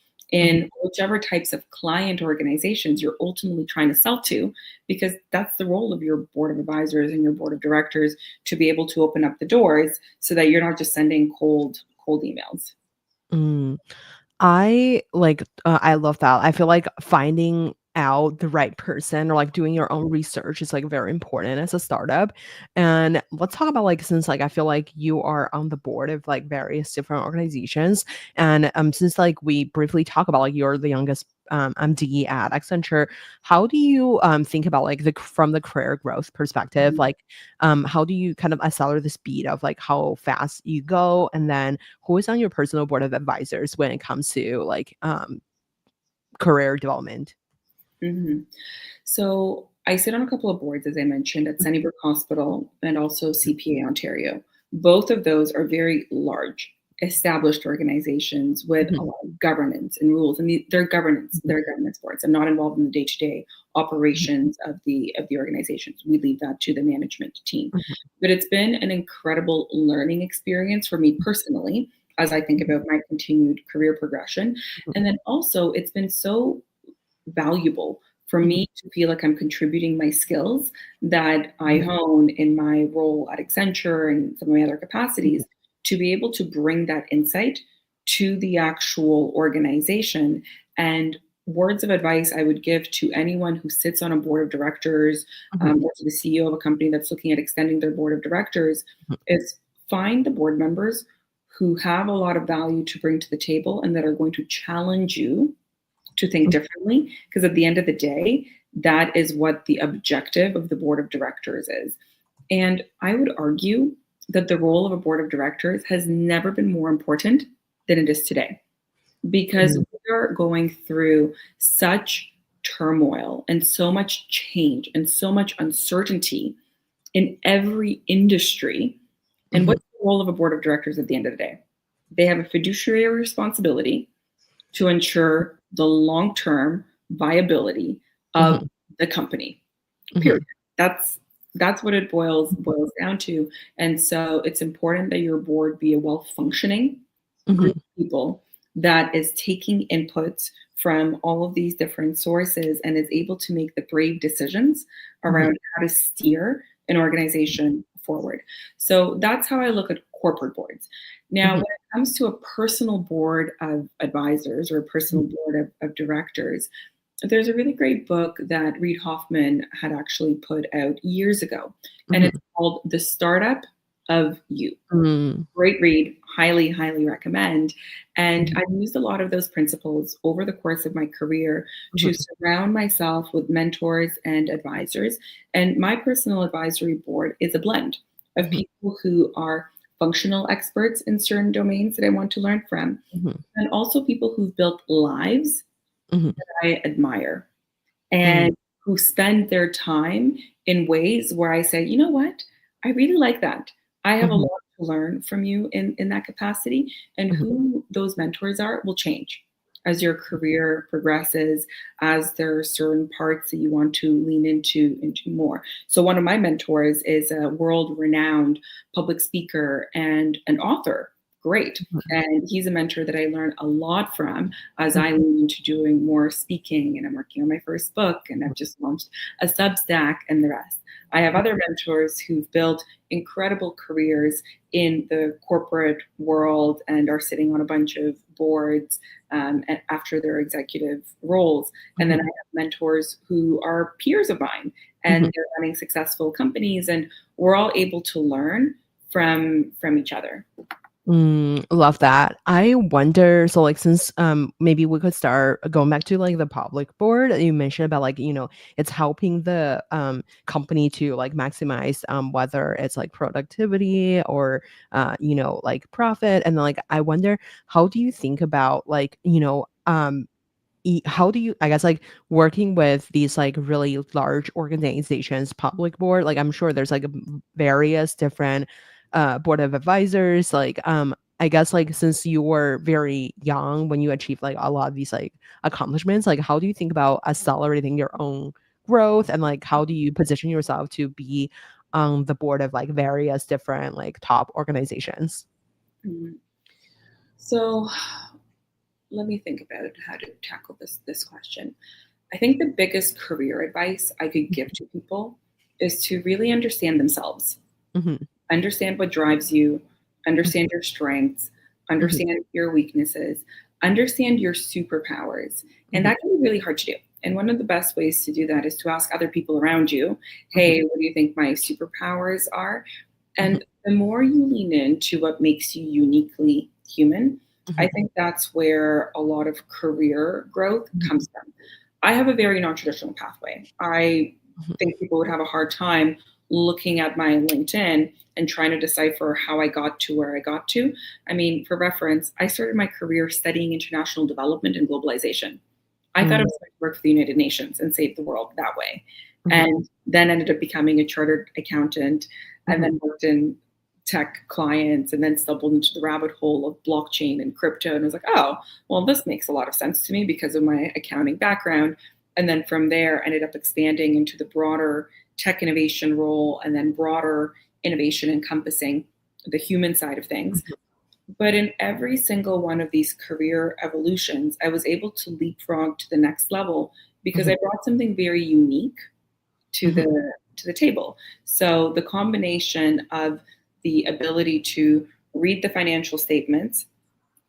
Mhm. in whichever types of client organizations you're ultimately trying to sell to, because that's the role of your board of advisors and your board of directors, to be able to open up the doors so that you're not just sending cold emails. Mm. I love that. I feel like finding out the right person or like doing your own research is like very important as a startup. And let's talk about like since like I feel like you are on the board of like various different organizations and since like we briefly talk about like you're the youngest MD at Accenture, how do you think about like from the career growth perspective, Mhm. like how do you kind of accelerate the speed of like how fast you go, and then who is on your personal board of advisors when it comes to like career development? Mhm. So I sit on a couple of boards, as I mentioned, at Sunnybrook Hospital and also CPA Ontario. Both of those are very large, established organizations with a Mhm, lot of governance and rules. And mhm, they're governance boards. I'm not involved in the day-to-day mhm, operations of the organizations. We leave that to the management team. mhm, But it's been an incredible learning experience for me personally as I think mhm, about my continued career progression. mhm, And then also, it's been so valuable for mhm, me to feel like I'm contributing my skills that I mhm, hone in my role at Accenture and some of my other mhm, capacities, to be able to bring that insight to the actual organization. And words of advice I would give to anyone who sits on a board of directors, mhm, or to the CEO of a company that's looking at extending their board of directors, is find the board members who have a lot of value to bring to the table and that are going to challenge you to think mhm, differently, because at the end of the day, that is what the objective of the board of directors is. And I would argue that the role of a board of directors has never been more important than it is today, because mhm, we are going through such turmoil and so much change and so much uncertainty in every industry. And mhm, what's the role of a board of directors at the end of the day? They have a fiduciary responsibility to ensure the long-term viability of mhm, the company. Period. mhm, That's that's what it boils down to. And so it's important that your board be a well-functioning mhm, group of people that is taking inputs from all of these different sources and is able to make the brave decisions mhm, around how to steer an organization forward. So that's how I look at corporate boards. Now, when mhm, it comes to a personal board of advisors or a personal board of directors, there's a really great book that Reid Hoffman had actually put out years ago, and mhm, it's called The Startup of You. mhm, Great read, highly, highly recommend. And mhm, I've used a lot of those principles over the course of my career to mhm, surround myself with mentors and advisors. And my personal advisory board is a blend of mhm, people who are functional experts in certain domains that I want to learn from, mhm, and also people who've built lives mhm, that I admire mhm, and who spend their time in ways where I say, you know what, I really like that. I have a mhm, lot to learn from you in that capacity. And mhm, who those mentors are will change as your career progresses, as there are certain parts that you want to lean into more. So one of my mentors is a world-renowned public speaker and an author. Great. And he's a mentor that I learn a lot from as I mhm, lean into doing more speaking, and I'm working on my first book, and I've just launched a Substack and the rest. I have other mentors who've built incredible careers in the corporate world and are sitting on a bunch of boards after their executive roles. And then I mhm, have mentors who are peers of mine, and mhm. they're running successful companies, and we're all able to learn from each other. Love that. I wonder, so like since maybe we could start going back to like the public board that you mentioned about like, it's helping the company to like maximize whether it's like productivity or like profit. And then like I wonder, how do you think about like, how do you, I guess, like working with these like really large organizations public board, like I'm sure there's like various different board of advisors, like I guess like since you were very young when you achieved like a lot of these like accomplishments, like how do you think about accelerating your own growth, and like how do you position yourself to be on the board of like various different like top organizations? Mm. So let me think about how to tackle this question. I think the biggest career advice I could give to people is to really understand themselves, Hmm. understand what drives you, Hmm. understand your strengths, Hmm. understand your weaknesses, understand your superpowers. And Hmm. that can be really hard to do. And one of the best ways to do that is to ask other people around you, Hmm. hey, what do you think my superpowers are? Hmm. And the more you lean into what makes you uniquely human, I Hmm. think that's where a lot of career growth Hmm. comes from. I have a very non-traditional pathway. I think people would have a hard time looking at my LinkedIn and trying to decipher how I got to where I got to. I mean, for reference, I started my career studying international development and globalization. I thought I Hmm. was going to work for the United Nations and save the world that way. Hmm. And then ended up becoming a chartered accountant and Hmm. then worked in tech clients and then stumbled into the rabbit hole of blockchain and crypto. And I was like, oh, well, this makes a lot of sense to me because of my accounting background. And then from there, ended up expanding into the broader tech innovation role and then broader innovation encompassing the human side of things. But in every single one of these career evolutions, I was able to leapfrog to the next level because Hmm. I brought something very unique to Hmm. the table. So the combination of the ability to read the financial statements,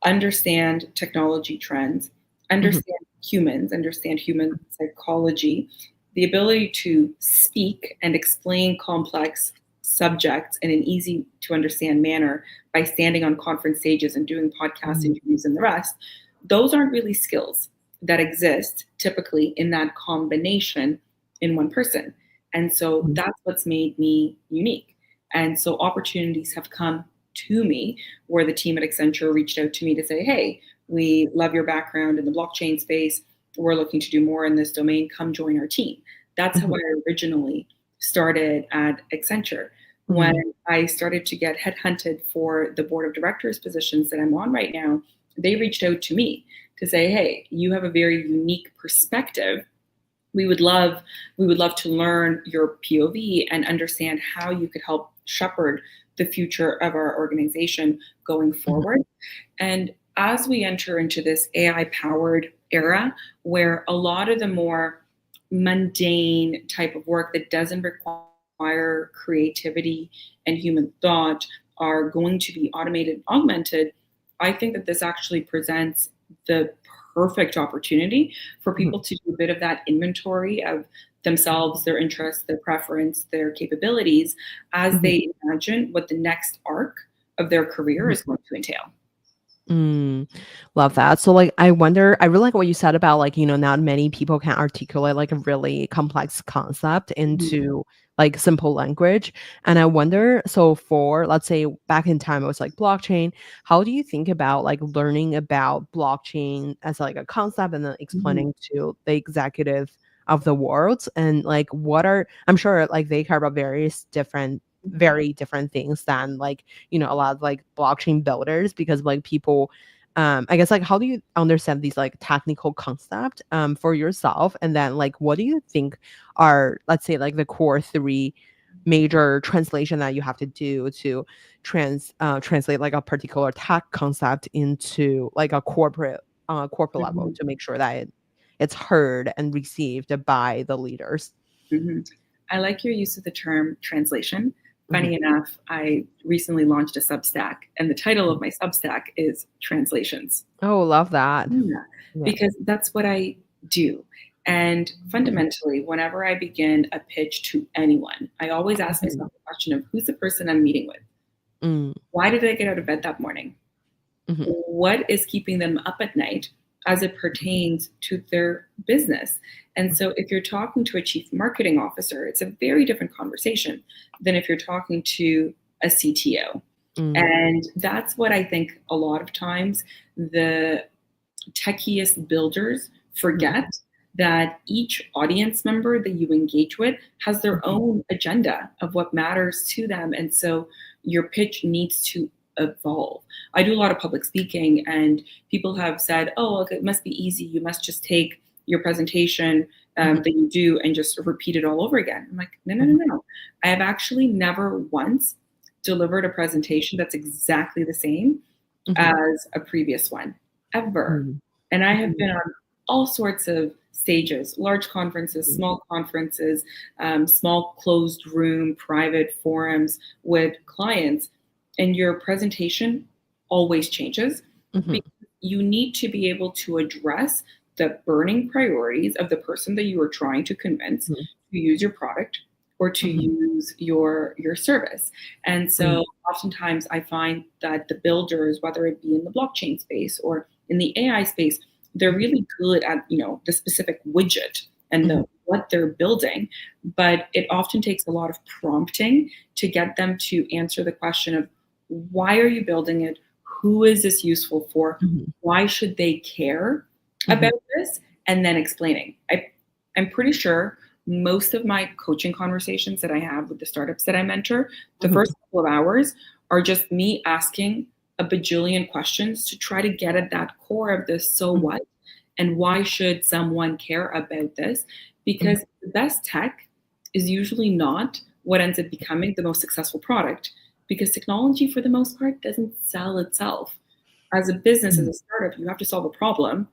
understand technology trends, Hmm. understand humans, understand human psychology, the ability to speak and explain complex subjects in an easy to understand manner by standing on conference stages and doing podcast Hmm. interviews and the rest, those aren't really skills that exist typically in that combination in one person. And so Hmm. that's what's made me unique. And so opportunities have come to me where the team at Accenture reached out to me to say, hey, we love your background in the blockchain space. We're looking to do more in this domain. Come join our team. That's how Hmm. I originally started at Accenture. When Hmm. I started to get headhunted for the board of directors positions that I'm on right now, they reached out to me to say, hey, you have a very unique perspective. We would love to learn your POV and understand how you could help shepherd the future of our organization going Hmm. forward. And as we enter into this AI powered era where a lot of the more mundane type of work that doesn't require creativity and human thought are going to be automated, augmented, I think that this actually presents the perfect opportunity for Hmm. people to do a bit of that inventory of themselves, their interests, their preference, their capabilities as Hmm. they imagine what the next arc of their career Hmm. is going to entail. Mm, love that. So like I wonder, I really like what you said about like, not many people can articulate like a really complex concept Mhm, into like simple language. And I wonder, so for let's say back in time it was like blockchain, how do you think about like learning about blockchain as like a concept and then mhm, explaining to the executive of the world, and like what are, I'm sure like they care about various different mhm, very different things than like a lot of like blockchain builders, because like people I guess like how do you understand these like technical concept for yourself, and then like what do you think are, let's say, like the core three major translation that you have to do to translate like a particular tech concept into like a corporate level mhm, to make sure that it's heard and received by the leaders. mhm. I like your use of the term translation. Mhm. Funny enough, I recently launched a Substack, and the title of my Substack is Translations. Oh, love that. Yeah, Yeah. because that's what I do. And Mhm. fundamentally, whenever I begin a pitch to anyone, I always ask Mhm. myself the question of who's the person I'm meeting with? Mm. Why did I get out of bed that morning? Mhm. What is keeping them up at night as it pertains to their business? And so, if you're talking to a chief marketing officer, it's a very different conversation than if you're talking to a CTO. Mm. And that's what I think a lot of times the techiest builders Mhm. forget, that each audience member that you engage with has their Mhm. own agenda of what matters to them. And so your pitch needs to evolve. I do a lot of public speaking, and people have said, oh, look, it must be easy. You must just take your presentation Mhm. that you do and just repeat it all over again. I'm like, no, no, Mhm. no, no. I have actually never once delivered a presentation that's exactly the same Mhm. as a previous one, ever. Mhm. And I have Mhm. been on all sorts of stages, large conferences, Mhm. small conferences, small closed room, private forums with clients, and your presentation always changes Mhm. because you need to be able to address the burning priorities of the person that you are trying to convince Mhm. to use your product or to Mhm. use your service. And Mhm. so oftentimes I find that the builders, whether it be in the blockchain space or in the AI space, they're really good at, the specific widget and Mhm. what they're building, but it often takes a lot of prompting to get them to answer the question of why are you building it? Who is this useful for? Mhm. Why should they care Mhm. about this? And then explaining. I'm pretty sure most of my coaching conversations that I have with the startups that I mentor, the Mhm. first couple of hours are just me asking a bajillion questions to try to get at that core of this so Mhm. what and why should someone care about this? Mhm. Because the best tech is usually not what ends up becoming the most successful product because technology for the most part doesn't sell itself. As a business, as Mhm. a startup, you have to solve a problem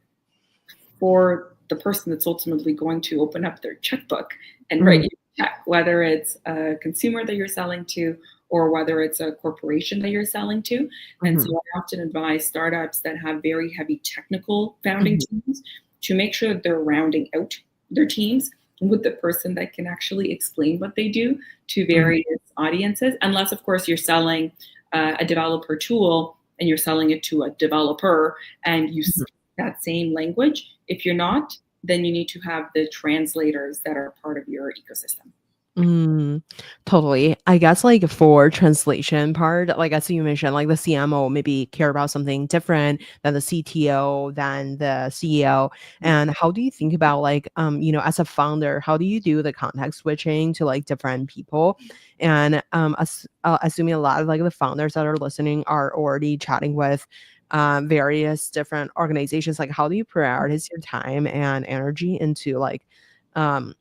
for the person that's ultimately going to open up their checkbook and write Mhm. you a check, whether it's a consumer that you're selling to or whether it's a corporation that you're selling to. And so Mhm. I often advise startups that have very heavy technical founding Mhm. teams to make sure that they're rounding out their teams with the person that can actually explain what they do to Mhm. various audiences, unless, of course, you're selling a developer tool and you're selling it to a developer and you Mhm. speak that same language. If you're not, then you need to have the translators that are part of your ecosystem. Mm, totally. I guess like for translation part, like as you mentioned, like the CMO maybe care about something different than the CTO, than the CEO. And how do you think about like as a founder, how do you do the context switching to like different people? And assuming a lot of like the founders that are listening are already chatting with various different organizations, like how do you prioritize your time and energy into like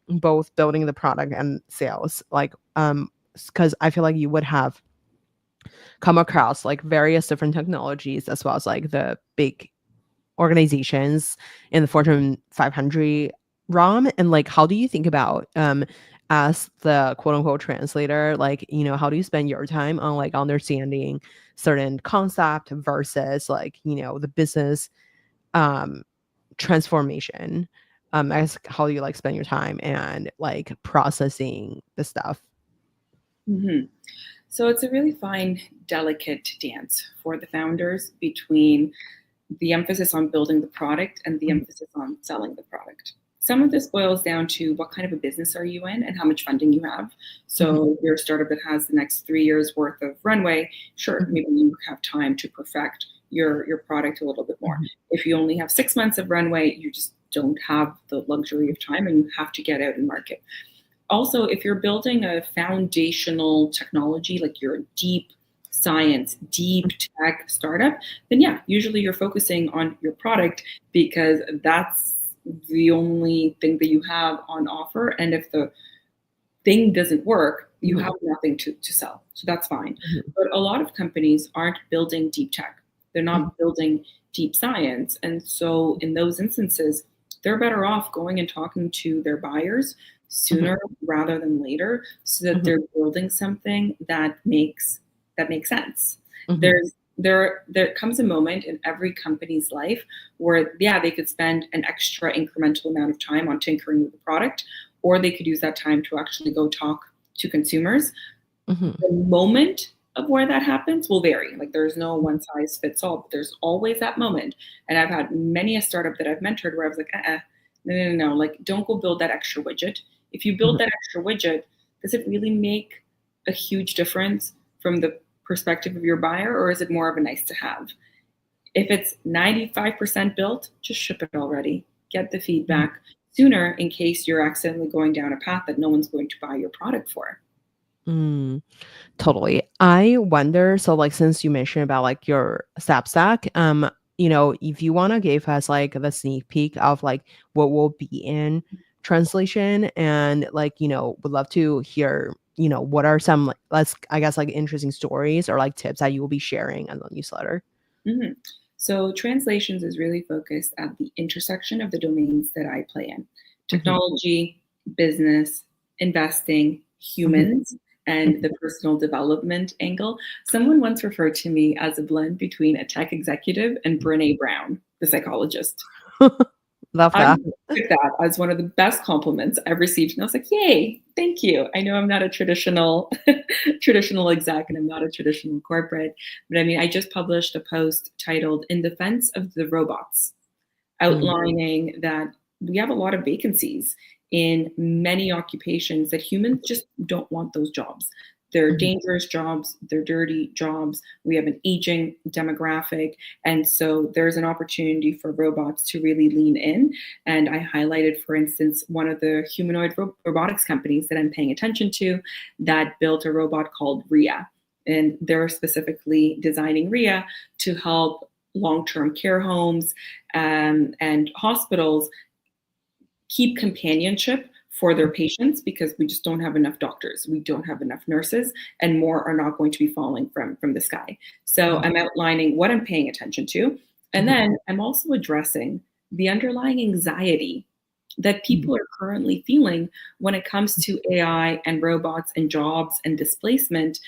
both building the product and sales, like because I feel like you would have come across like various different technologies as well as like the big organizations in the Fortune 500 realm. And like how do you think about as the quote unquote translator, like how do you spend your time on like understanding certain concept versus like the business um transformation. I guess how do you like spend your time and like processing the stuff? Mhm. So it's a really fine, delicate dance for the founders between the emphasis on building the product and the Mhm. emphasis on selling the product. Some of this boils down to what kind of a business are you in and how much funding you have. Mhm. So, if you're a startup that has the next 3 years worth of runway, sure, Mhm. maybe you have time to perfect your product a little bit more. Mhm. If you only have 6 months of runway, you just don't have the luxury of time and you have to get out and market. Also, if you're building a foundational technology, like you're a deep science, deep tech startup, then yeah, usually you're focusing on your product because that's the only thing that you have on offer. And if the thing doesn't work, you Mhm. have nothing to sell. So that's fine. Mhm. But a lot of companies aren't building deep tech, they're Mhm. not building deep science. And so in those instances, they're better off going and talking to their buyers Mhm. sooner rather than later so that Mhm. they're building something that makes sense. Mhm. There comes a moment in every company's life where yeah, they could spend an extra incremental amount of time on tinkering with the product, or they could use that time to actually go talk to consumers. Mhm. The moment of where that happens will vary. Like there's no one size fits all, but there's always that moment. And I've had many a startup that I've mentored where I was like, no, no, no, no. Like don't go build that extra widget. If you build Mhm. that extra widget, does it really make a huge difference from the perspective of your buyer, or is it more of a nice to have? If it's 95% built, just ship it already. Get the Mhm. feedback sooner in case you're accidentally going down a path that no one's going to buy your product for. Mm. Totally. I wonder, so like since you mentioned about like your Substack, if you want to give us like the sneak peek of like what will be in translation and like, would love to hear, what are some like, let's I guess like interesting stories or like tips that you will be sharing in the newsletter. hmm So, translations is really focused at the intersection of the domains that I play in: Hmm. technology, business, investing, Hmm. humans, and the personal development angle. Someone once referred to me as a blend between a tech executive and Brene Brown, the psychologist. Love I that. took that as one of the best compliments I've received, and I was like, "Yay, thank you." I know I'm not a traditional traditional exec, and I'm not a traditional corporate, but I mean, I just published a post titled "In Defense of the Robots," Mm, outlining that we have a lot of vacancies in many occupations that humans just don't want those jobs. They're mhm, dangerous jobs, they're dirty jobs. We have an aging demographic. And so there's an opportunity for robots to really lean in. And I highlighted, for instance, one of the humanoid robotics companies that I'm paying attention to that built a robot called Ria. And they're specifically designing Ria to help long term care homes and hospitals keep companionship for their patients because we just don't have enough doctors, we don't have enough nurses, and more are not going to be falling from the sky. So mhm, I'm outlining what I'm paying attention to, and mhm, then I'm also addressing the underlying anxiety that mhm, people are currently feeling when it comes to AI and robots and jobs and displacement,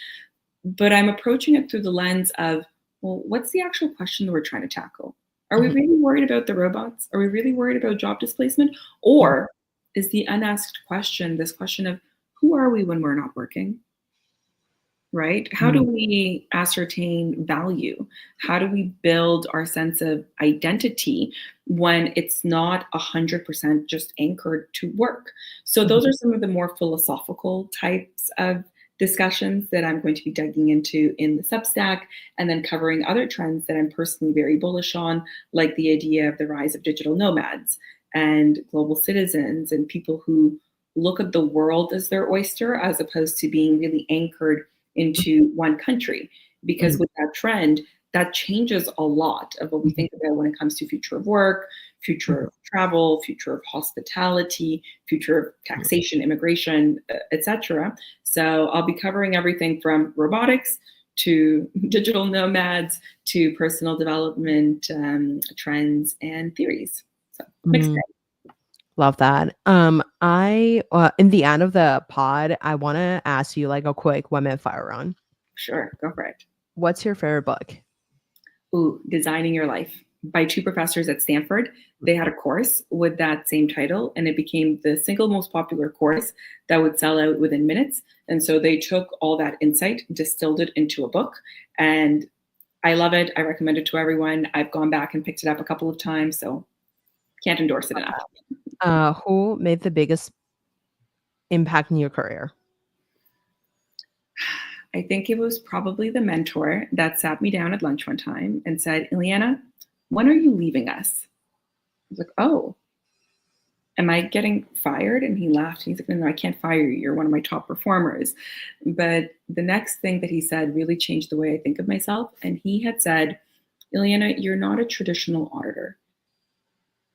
but I'm approaching it through the lens of, well, what's the actual question that we're trying to tackle? Are we mhm, really worried about the robots? Are we really worried about job displacement? mhm, Or is the unasked question this question of who are we when we're not working? Right? How do mhm, we ascertain value? How do we build our sense of identity when it's not 100% just anchored to work? So, mhm, those are some of the more philosophical types of discussions that I'm going to be digging into in the Substack, and then covering other trends that I'm personally very bullish on, like the idea of the rise of digital nomads and global citizens and people who look at the world as their oyster as opposed to being really anchored into one country. Because mhm, with that trend, that changes a lot of what we mhm, think about when it comes to future of work, future mhm, of travel, future of hospitality, future of mhm, taxation, immigration, etc. So I'll be covering everything from robotics to digital nomads to personal development trends and theories. So mixed mhm. bag. Love that. I in the end of the pod, I want to ask you like a quick 1 minute fire round. Sure, go for it. What's your favorite book? Ooh, Designing Your Life by two professors at Stanford. They had a course with that same title, and it became the single most popular course that would sell out within minutes. And so they took all that insight, distilled it into a book, and I love it. I recommend it to everyone. I've gone back and picked it up a couple of times, so can't endorse it enough. Who made the biggest impact in your career? I think it was probably the mentor that sat me down at lunch one time and said, Iliana, when are you leaving us? I was like, oh, am I getting fired? And he laughed. And he's like, no, I can't fire you. You're one of my top performers. But the next thing that he said really changed the way I think of myself. And he had said, Ileana, you're not a traditional auditor.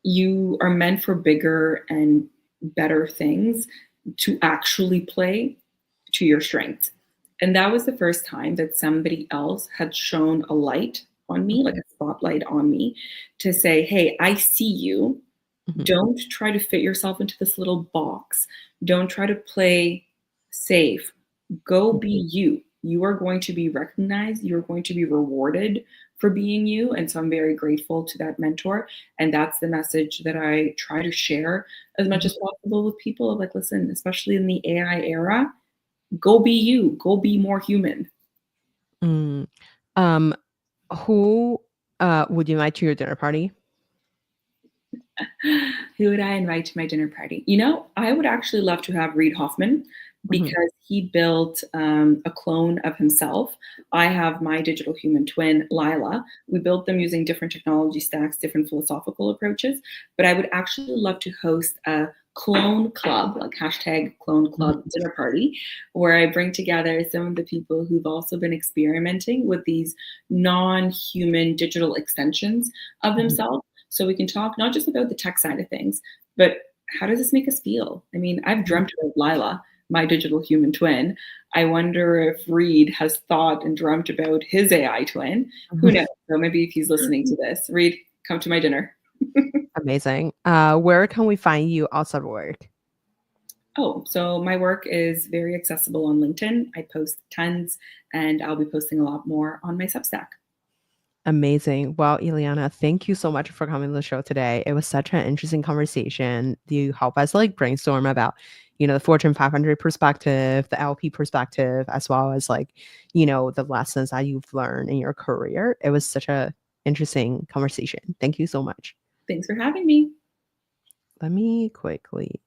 You are meant for bigger and better things to actually play to your strengths. And that was the first time that somebody else had shone a light on me, like a spotlight on me, to say, hey, I see you. Mhm, Don't try to fit yourself into this little box. Don't try to play safe. Go mhm, be you. You are going to be recognized. You're going to be rewarded for being you. And so I'm very grateful to that mentor. And that's the message that I try to share as much mhm, as possible with people of like, listen, especially in the AI era, go be you, go be more human. mm. Um, who would you invite to your dinner party? Who would I invite to my dinner party? You know, I would actually love to have Reid Hoffman Mhm, because he built a clone of himself. I have my digital human twin, Lila. We built them using different technology stacks, different philosophical approaches. But I would actually love to host a clone club, like hashtag clone club dinner party, where I bring together some of the people who've also been experimenting with these non-human digital extensions of themselves. So we can talk not just about the tech side of things, but how does this make us feel? I mean, I've dreamt about Lila, my digital human twin. I wonder if Reed has thought and dreamt about his AI twin. Who knows? So maybe if he's listening to this, Reed, come to my dinner. Amazing. Where can we find you outside work? Oh, so my work is very accessible on LinkedIn. I post tons, and I'll be posting a lot more on my Substack. Amazing. Well, Iliana, thank you so much for coming to the show today. It was such an interesting conversation. You help us like brainstorm about, the Fortune 500 perspective, the LP perspective, as well as like, the lessons that you've learned in your career. It was such a interesting conversation. Thank you so much. Thanks for having me. Let me quickly